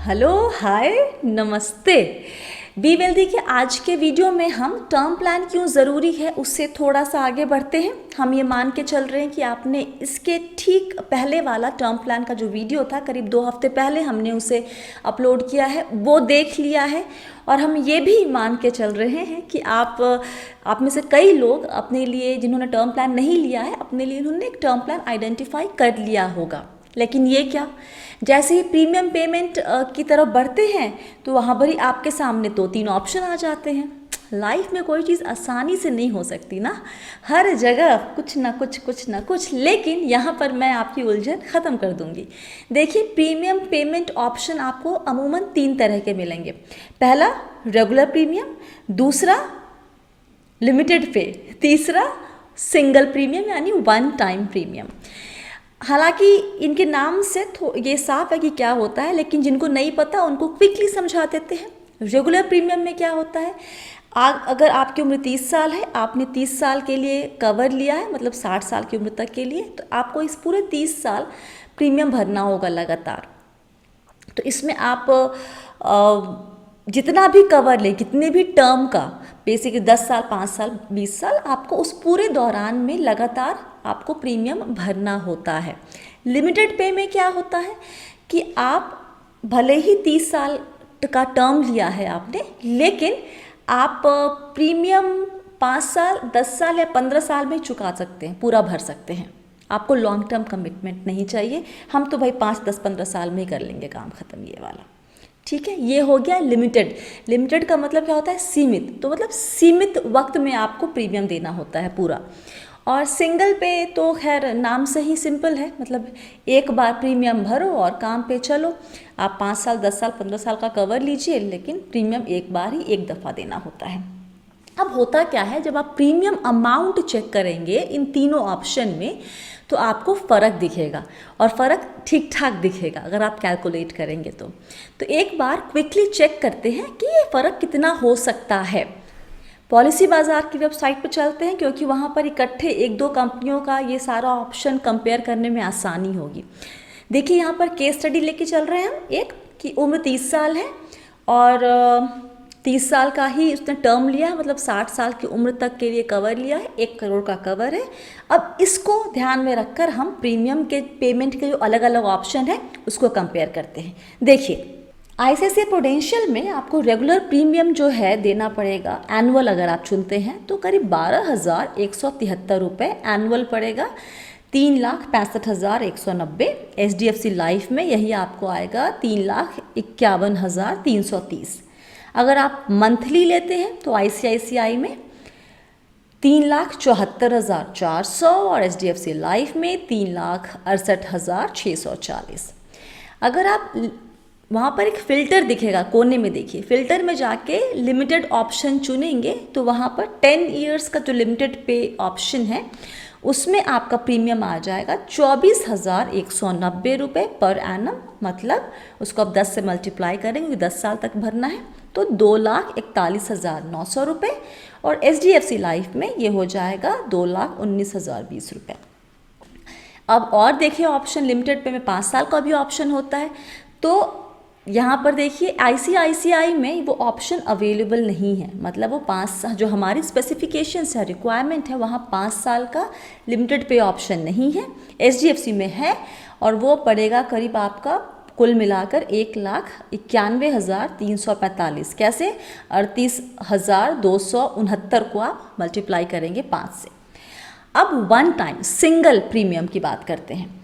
Hello hi नमस्ते। Be wealthy के आज के वीडियो में हम टर्म प्लान क्यों ज़रूरी है उससे थोड़ा सा आगे बढ़ते हैं। हम ये मान के चल रहे हैं कि आपने इसके ठीक पहले वाला टर्म प्लान का जो वीडियो था करीब 2 हफ्ते पहले हमने उसे अपलोड किया है, वो देख लिया है। और हम ये भी मान के चल रहे हैं कि आप में से कई लोग अपने लिए, जिन्होंने टर्म प्लान नहीं लिया है, अपने लिए उन्होंने एक टर्म प्लान आइडेंटिफाई कर लिया होगा। लेकिन ये क्या, जैसे ही प्रीमियम पेमेंट की तरफ बढ़ते हैं तो वहाँ पर ही आपके सामने 2-3 ऑप्शन आ जाते हैं। लाइफ में कोई चीज़ आसानी से नहीं हो सकती ना, हर जगह कुछ ना कुछ। लेकिन यहाँ पर मैं आपकी उलझन ख़त्म कर दूँगी। देखिए, प्रीमियम पेमेंट ऑप्शन आपको अमूमन 3 तरह के मिलेंगे। पहला रेगुलर प्रीमियम, दूसरा लिमिटेड पे, तीसरा सिंगल प्रीमियम यानी 1 टाइम प्रीमियम। हालांकि इनके नाम से ये साफ है कि क्या होता है, लेकिन जिनको नहीं पता उनको क्विकली समझा देते हैं। रेगुलर प्रीमियम में क्या होता है, अगर आपकी उम्र 30 साल है, आपने 30 साल के लिए कवर लिया है, मतलब 60 साल की उम्र तक के लिए, तो आपको इस पूरे 30 साल प्रीमियम भरना होगा लगातार। तो इसमें आप जितना भी कवर ले, कितने भी टर्म का, बेसिकली 10 साल, 5 साल, 20 साल, आपको उस पूरे दौरान में लगातार आपको प्रीमियम भरना होता है। लिमिटेड पे में क्या होता है कि आप भले ही 30 साल का टर्म लिया है आपने, लेकिन आप प्रीमियम 5 साल, 10 साल या 15 साल में चुका सकते हैं, पूरा भर सकते हैं। आपको लॉन्ग टर्म कमिटमेंट नहीं चाहिए। हम तो भाई 5, 10, 15 साल में ही कर लेंगे काम ख़त्म ये वाला, ठीक है। ये हो गया लिमिटेड। लिमिटेड का मतलब क्या होता है, सीमित। तो मतलब सीमित वक्त में आपको प्रीमियम देना होता है पूरा। और सिंगल पे तो खैर नाम से ही सिंपल है, मतलब एक बार प्रीमियम भरो और काम पे चलो। आप 5 साल, 10 साल, 15 साल का कवर लीजिए, लेकिन प्रीमियम एक बार ही, एक दफ़ा देना होता है। अब होता क्या है, जब आप प्रीमियम अमाउंट चेक करेंगे इन तीनों ऑप्शन में, तो आपको फ़र्क दिखेगा, और फ़र्क ठीक ठाक दिखेगा अगर आप कैलकुलेट करेंगे तो एक बार क्विकली चेक करते हैं कि ये फ़र्क कितना हो सकता है। पॉलिसी बाज़ार की वेबसाइट पर चलते हैं, क्योंकि वहाँ पर इकट्ठे 1-2 कंपनियों का ये सारा ऑप्शन कंपेयर करने में आसानी होगी। देखिए, यहाँ पर केस स्टडी लेके चल रहे हैं हम, एक कि उम्र 30 साल है और 30 साल का ही उसने टर्म लिया है, मतलब 60 साल की उम्र तक के लिए कवर लिया है, 1 करोड़ का कवर है। अब इसको ध्यान में रखकर हम प्रीमियम के पेमेंट के जो अलग अलग ऑप्शन है उसको कंपेयर करते हैं। देखिए, आईसीआईसीआई प्रूडेंशियल में आपको रेगुलर प्रीमियम जो है देना पड़ेगा, एनुअल अगर आप चुनते हैं तो करीब 12,173 रुपये एनुअल पड़ेगा, 3,65,190। एचडीएफसी लाइफ में यही आपको आएगा 3,51,330। अगर आप मंथली लेते हैं तो आईसीआईसीआई में 3,74,400 और एचडीएफसी लाइफ में 3,68,640। अगर आप वहाँ पर एक फ़िल्टर दिखेगा कोने में, देखिए फ़िल्टर में जाके लिमिटेड ऑप्शन चुनेंगे तो वहाँ पर 10 इयर्स का जो लिमिटेड पे ऑप्शन है उसमें आपका प्रीमियम आ जाएगा 24,190 रुपये पर एनम। मतलब उसको आप 10 से मल्टीप्लाई करेंगे, 10 साल तक भरना है, तो 2,41,900 रुपये। और एचडीएफसी लाइफ में ये हो जाएगा 2,19,020 रुपये। अब और देखिए ऑप्शन, लिमिटेड पे में 5 साल का भी ऑप्शन होता है। तो यहाँ पर देखिए आईसीआईसीआई में वो ऑप्शन अवेलेबल नहीं है, मतलब वो 5 जो हमारी स्पेसिफिकेशंस है, रिक्वायरमेंट है, वहाँ 5 साल का लिमिटेड पे ऑप्शन नहीं है। एचडीएफसी में है और वो पड़ेगा करीब आपका कुल मिलाकर 1,91,345। कैसे, 38,269 को आप मल्टीप्लाई करेंगे 5 से। अब 1 टाइम सिंगल प्रीमियम की बात करते हैं।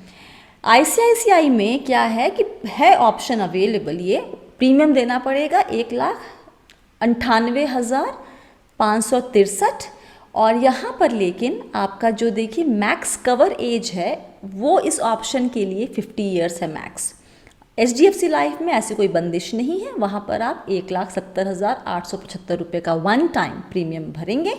आईसीआईसीआई में क्या है कि है ऑप्शन अवेलेबल, ये प्रीमियम देना पड़ेगा 1,98,563। और यहाँ पर लेकिन आपका जो देखिए मैक्स कवर एज है वो इस ऑप्शन के लिए 50 इयर्स है मैक्स। एचडीएफसी लाइफ में ऐसी कोई बंदिश नहीं है, वहाँ पर आप 1,70,875 रुपये का 1 टाइम प्रीमियम भरेंगे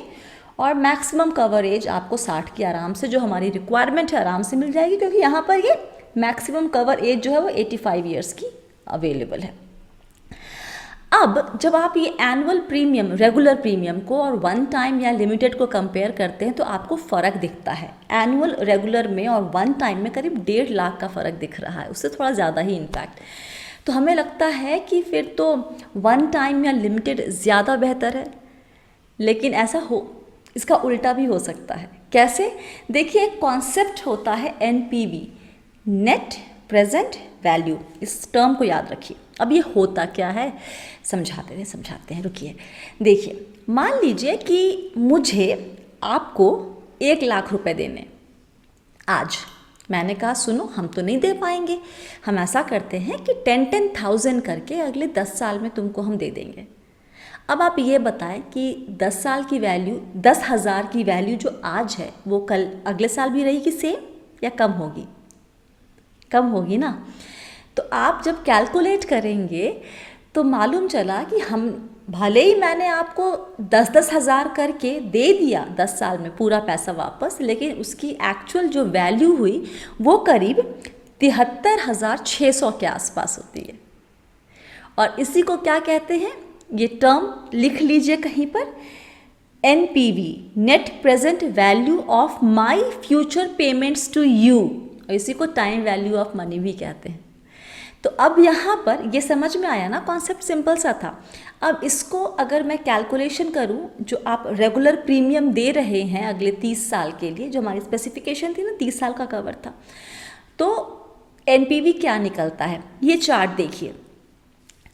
और मैक्सिमम कवर एज आपको 60 की आराम से, जो हमारी रिक्वायरमेंट है, आराम से मिल जाएगी, क्योंकि यहाँ पर ये मैक्सिमम कवर एज जो है वो 85 इयर्स की अवेलेबल है। अब जब आप ये एनुअल प्रीमियम, रेगुलर प्रीमियम को और 1 टाइम या लिमिटेड को कंपेयर करते हैं तो आपको फ़र्क दिखता है। एनुअल रेगुलर में और 1 टाइम में करीब 1.5 लाख का फ़र्क दिख रहा है, उससे थोड़ा ज़्यादा ही इनफैक्ट। तो हमें लगता है कि फिर तो वन टाइम या लिमिटेड ज़्यादा बेहतर है, लेकिन ऐसा हो, इसका उल्टा भी हो सकता है। कैसे? देखिए, एक कॉन्सेप्ट होता है एनपीवी, नेट प्रेजेंट वैल्यू। इस टर्म को याद रखिए। अब ये होता क्या है, समझाते हैं, रुकिए। देखिए, मान लीजिए कि मुझे आपको 1,00,000 रुपए देने आज। मैंने कहा सुनो, हम तो नहीं दे पाएंगे, हम ऐसा करते हैं कि 10,000 करके अगले 10 साल में तुमको हम दे देंगे। अब आप ये बताएं कि 10 साल की वैल्यू, 10,000 की वैल्यू जो आज है वो कल अगले साल भी रहेगी सेम या कम होगी? कम होगी ना। तो आप जब कैलकुलेट करेंगे तो मालूम चला कि हम भले ही मैंने आपको 10-10 हज़ार करके दे दिया 10 साल में पूरा पैसा वापस, लेकिन उसकी एक्चुअल जो वैल्यू हुई वो करीब 73,600 के आसपास होती है। और इसी को क्या कहते हैं, ये टर्म लिख लीजिए कहीं पर, NPV, net present value of my future payments to you. और इसी को टाइम वैल्यू ऑफ मनी भी कहते हैं। तो अब यहाँ पर ये समझ में आया ना, कॉन्सेप्ट सिंपल सा था। अब इसको अगर मैं कैलकुलेशन करूँ, जो आप रेगुलर प्रीमियम दे रहे हैं अगले 30 साल के लिए, जो हमारी स्पेसिफिकेशन थी ना, 30 साल का कवर था, तो NPV क्या निकलता है, ये चार्ट देखिए।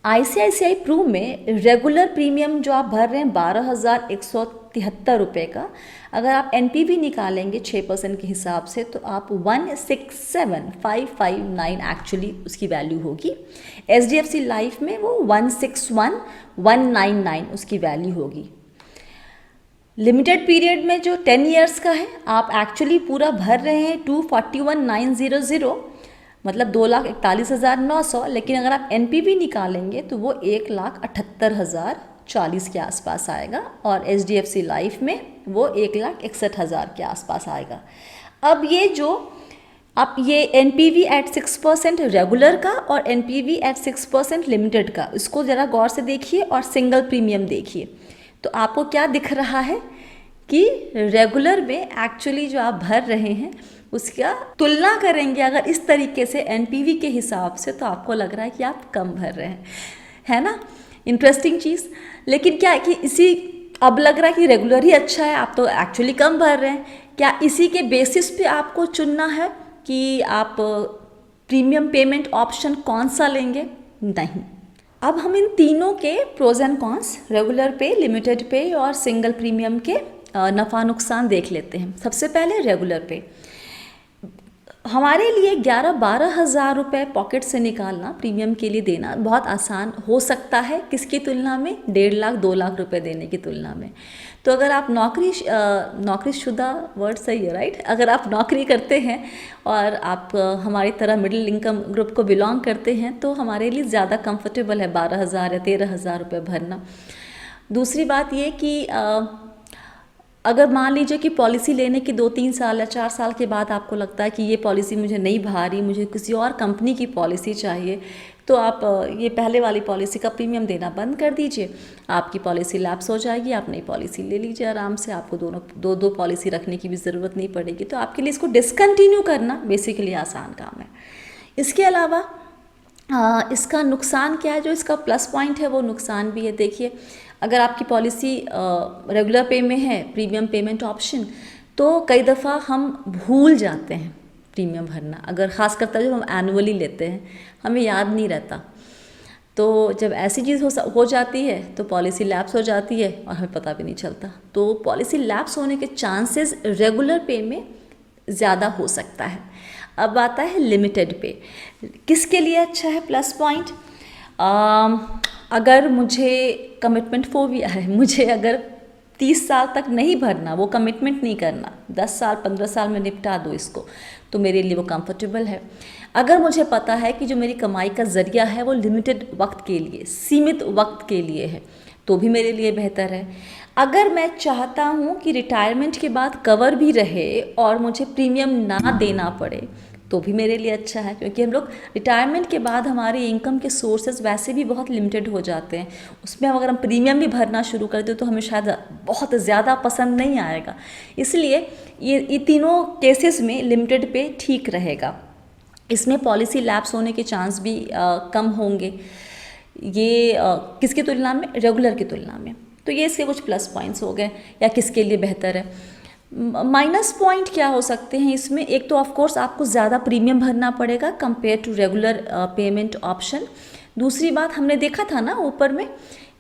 ICICI प्रू में रेगुलर प्रीमियम जो आप भर रहे हैं 12,173 रुपये का, अगर आप NPV निकालेंगे 6% के हिसाब से तो आप 167,559 एक्चुअली उसकी वैल्यू होगी। HDFC लाइफ में वो 161,199 उसकी वैल्यू होगी। लिमिटेड पीरियड में जो 10 इयर्स का है, आप एक्चुअली पूरा भर रहे हैं 241,900, मतलब 2,41,900, लेकिन अगर आप NPV निकालेंगे तो वो 1,78,040 के आसपास आएगा, और HDFC लाइफ में वो 1,61,000 के आसपास आएगा। अब ये जो आप ये NPV एट 6% रेगुलर का और NPV एट 6% लिमिटेड का, इसको ज़रा गौर से देखिए और सिंगल प्रीमियम देखिए, तो आपको क्या दिख रहा है कि रेगुलर में एक्चुअली जो आप भर रहे हैं उसका तुलना करेंगे अगर इस तरीके से NPV के हिसाब से, तो आपको लग रहा है कि आप कम भर रहे हैं, है ना। इंटरेस्टिंग चीज़। लेकिन क्या है कि इसी, अब लग रहा है कि रेगुलर ही अच्छा है, आप तो एक्चुअली कम भर रहे हैं। क्या इसी के बेसिस पे आपको चुनना है कि आप प्रीमियम पेमेंट ऑप्शन कौन सा लेंगे? नहीं। अब हम इन तीनों के प्रोज एंड कॉन्स, रेगुलर पे, लिमिटेड पे और सिंगल प्रीमियम के नफ़ा नुकसान देख लेते हैं। सबसे पहले रेगुलर पे। हमारे लिए 11-12 हज़ार रुपये पॉकेट से निकालना, प्रीमियम के लिए देना बहुत आसान हो सकता है, किसकी तुलना में? 1.5 लाख 2 लाख रुपए देने की तुलना में। तो अगर आप नौकरीशुदा वर्ड सही है, राइट? अगर आप नौकरी करते हैं और आप हमारी तरह मिडिल इनकम ग्रुप को बिलोंग करते हैं, तो हमारे लिए ज़्यादा कंफर्टेबल है 12,000 या 13,000 रुपये भरना। दूसरी बात ये कि अगर मान लीजिए कि पॉलिसी लेने के 2-3 साल या 4 साल के बाद आपको लगता है कि ये पॉलिसी मुझे नहीं भा रही, मुझे किसी और कंपनी की पॉलिसी चाहिए, तो आप ये पहले वाली पॉलिसी का प्रीमियम देना बंद कर दीजिए। आपकी पॉलिसी लैप्स हो जाएगी, आप नई पॉलिसी ले लीजिए आराम से, आपको दो पॉलिसी रखने की भी ज़रूरत नहीं पड़ेगी। तो आपके लिए इसको डिसकंटिन्यू करना बेसिकली आसान काम है। इसके अलावा इसका नुकसान क्या है? जो इसका प्लस पॉइंट है वो नुकसान भी है। देखिए, अगर आपकी पॉलिसी रेगुलर पे में है, प्रीमियम पेमेंट ऑप्शन, तो कई दफ़ा हम भूल जाते हैं प्रीमियम भरना। अगर ख़ासकर जब हम एनुअली लेते हैं, हमें याद नहीं रहता। तो जब ऐसी चीज़ हो जाती है तो पॉलिसी लैप्स हो जाती है और हमें पता भी नहीं चलता। तो पॉलिसी लैप्स होने के चांसेस रेगुलर पे में ज़्यादा हो सकता है। अब आता है लिमिटेड पे। किसके लिए अच्छा है प्लस पॉइंट? अगर मुझे कमिटमेंट फोबिया है, मुझे अगर 30 साल तक नहीं भरना, वो कमिटमेंट नहीं करना, 10 साल 15 साल में निपटा दो इसको, तो मेरे लिए वो कंफर्टेबल है। अगर मुझे पता है कि जो मेरी कमाई का ज़रिया है वो लिमिटेड वक्त के लिए, सीमित वक्त के लिए है, तो भी मेरे लिए बेहतर है। अगर मैं चाहता हूँ कि रिटायरमेंट के बाद कवर भी रहे और मुझे प्रीमियम ना देना पड़े, तो भी मेरे लिए अच्छा है, क्योंकि हम लोग रिटायरमेंट के बाद हमारे इनकम के सोर्सेज वैसे भी बहुत लिमिटेड हो जाते हैं। उसमें अगर हम प्रीमियम भी भरना शुरू कर दें तो हमें शायद बहुत ज़्यादा पसंद नहीं आएगा। इसलिए ये तीनों केसेस में लिमिटेड पे ठीक रहेगा। इसमें पॉलिसी लैप्स होने के चांस भी कम होंगे, ये किसकी तुलना में, रेगुलर की तुलना में। तो ये इसके कुछ प्लस पॉइंट्स हो गए या किसके लिए बेहतर है। माइनस पॉइंट क्या हो सकते हैं इसमें, एक तो ऑफ कोर्स आपको ज़्यादा प्रीमियम भरना पड़ेगा compare to regular payment option. दूसरी बात हमने देखा था ना ऊपर में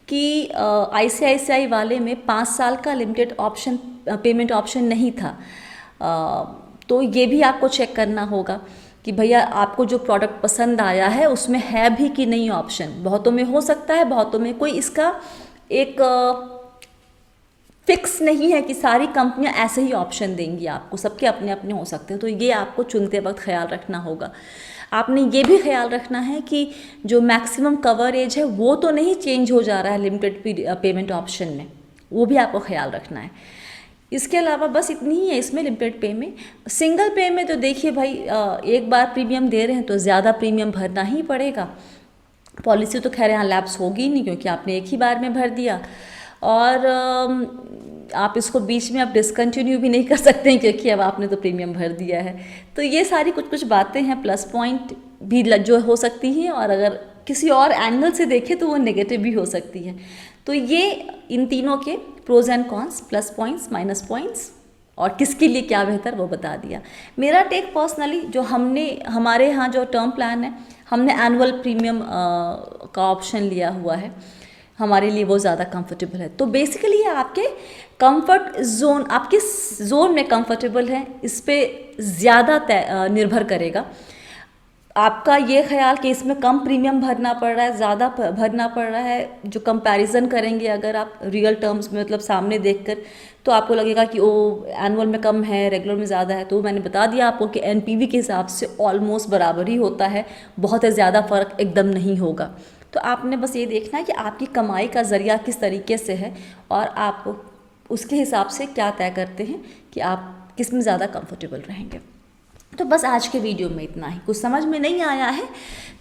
कि ICICI वाले में 5 साल का लिमिटेड ऑप्शन पेमेंट ऑप्शन नहीं था। तो ये भी आपको चेक करना होगा कि भैया आपको जो प्रोडक्ट पसंद आया है उसमें है भी कि नहीं ऑप्शन। बहुतों में हो सकता है, बहुतों में कोई इसका एक फिक्स नहीं है कि सारी कंपनियां ऐसे ही ऑप्शन देंगी आपको, सबके अपने अपने हो सकते हैं। तो ये आपको चुनते वक्त ख्याल रखना होगा। आपने ये भी ख्याल रखना है कि जो मैक्सिमम कवरेज है वो तो नहीं चेंज हो जा रहा है लिमिटेड पेमेंट ऑप्शन में, वो भी आपको ख्याल रखना है। इसके अलावा बस इतनी ही है इसमें लिमिटेड पे में। सिंगल पे में तो देखिए भाई एक बार प्रीमियम दे रहे हैं तो ज़्यादा प्रीमियम भरना ही पड़ेगा। पॉलिसी तो खैर यहाँ लैप्स होगी नहीं क्योंकि आपने एक ही बार में भर दिया, और आप इसको बीच में आप डिसकंटिन्यू भी नहीं कर सकते हैं क्योंकि अब आपने तो प्रीमियम भर दिया है। तो ये सारी कुछ कुछ बातें हैं, प्लस पॉइंट भी जो हो सकती हैं, और अगर किसी और एंगल से देखें तो वो नेगेटिव भी हो सकती है। तो ये इन तीनों के pros and cons, plus points, minus points, और किसके लिए क्या बेहतर वो बता दिया। मेरा टेक पर्सनली जो हमारे यहाँ जो टर्म प्लान है, हमने एनुअल प्रीमियम का ऑप्शन लिया हुआ है, हमारे लिए वो ज़्यादा कंफर्टेबल है। तो बेसिकली ये आपके कंफर्ट जोन, आपके जोन में कंफर्टेबल है, इस पर ज़्यादा निर्भर करेगा। आपका ये ख्याल कि इसमें कम प्रीमियम भरना पड़ रहा है, ज़्यादा भरना पड़ रहा है, जो कंपैरिजन करेंगे अगर आप रियल टर्म्स में, मतलब सामने देखकर, तो आपको लगेगा कि ओ एनुअल में कम है, रेगुलर में ज़्यादा है। तो मैंने बता दिया आपको कि NPV के हिसाब से ऑलमोस्ट बराबर ही होता है, बहुत ज़्यादा फ़र्क एकदम नहीं होगा। तो आपने बस ये देखना है कि आपकी कमाई का ज़रिया किस तरीके से है, और आप उसके हिसाब से क्या तय करते हैं कि आप किस में ज़्यादा कंफर्टेबल रहेंगे। तो बस आज के वीडियो में इतना ही। कुछ समझ में नहीं आया है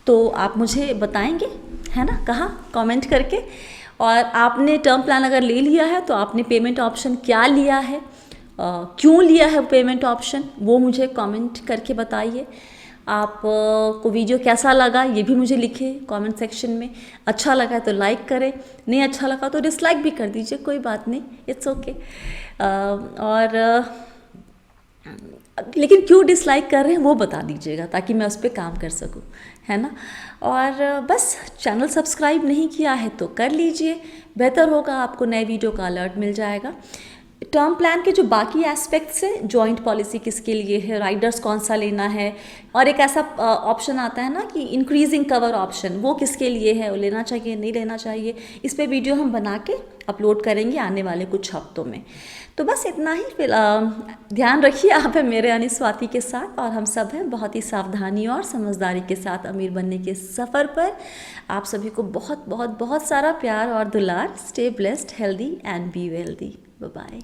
तो आप मुझे बताएंगे, है ना, कहाँ, कमेंट करके। और आपने टर्म प्लान अगर ले लिया है तो आपने पेमेंट ऑप्शन क्या लिया है, क्यों लिया है पेमेंट ऑप्शन, वो मुझे कमेंट करके बताइए। आप को वीडियो कैसा लगा ये भी मुझे लिखे कमेंट सेक्शन में। अच्छा लगा है तो लाइक करें, नहीं अच्छा लगा तो डिसलाइक भी कर दीजिए, कोई बात नहीं, इट्स ओके। लेकिन क्यों डिसलाइक कर रहे हैं वो बता दीजिएगा ताकि मैं उस पर काम कर सकूं, है ना। और बस चैनल सब्सक्राइब नहीं किया है तो कर लीजिए, बेहतर होगा, आपको नए वीडियो का अलर्ट मिल जाएगा। टर्म प्लान के जो बाकी एस्पेक्ट्स हैं, जॉइंट पॉलिसी किसके लिए है, राइडर्स कौन सा लेना है, और एक ऐसा ऑप्शन आता है ना कि इंक्रीजिंग कवर ऑप्शन, वो किसके लिए है, वो लेना चाहिए नहीं लेना चाहिए, इस पे वीडियो हम बना के अपलोड करेंगे आने वाले कुछ हफ्तों में। तो बस इतना ही। फिर ध्यान रखिए, आप है मेरे यानी स्वाति के साथ, और हम सब हैं बहुत ही सावधानी और समझदारी के साथ अमीर बनने के सफ़र पर। आप सभी को बहुत बहुत बहुत सारा प्यार और दुलार। Stay blessed, healthy and be wealthy. Bye bye.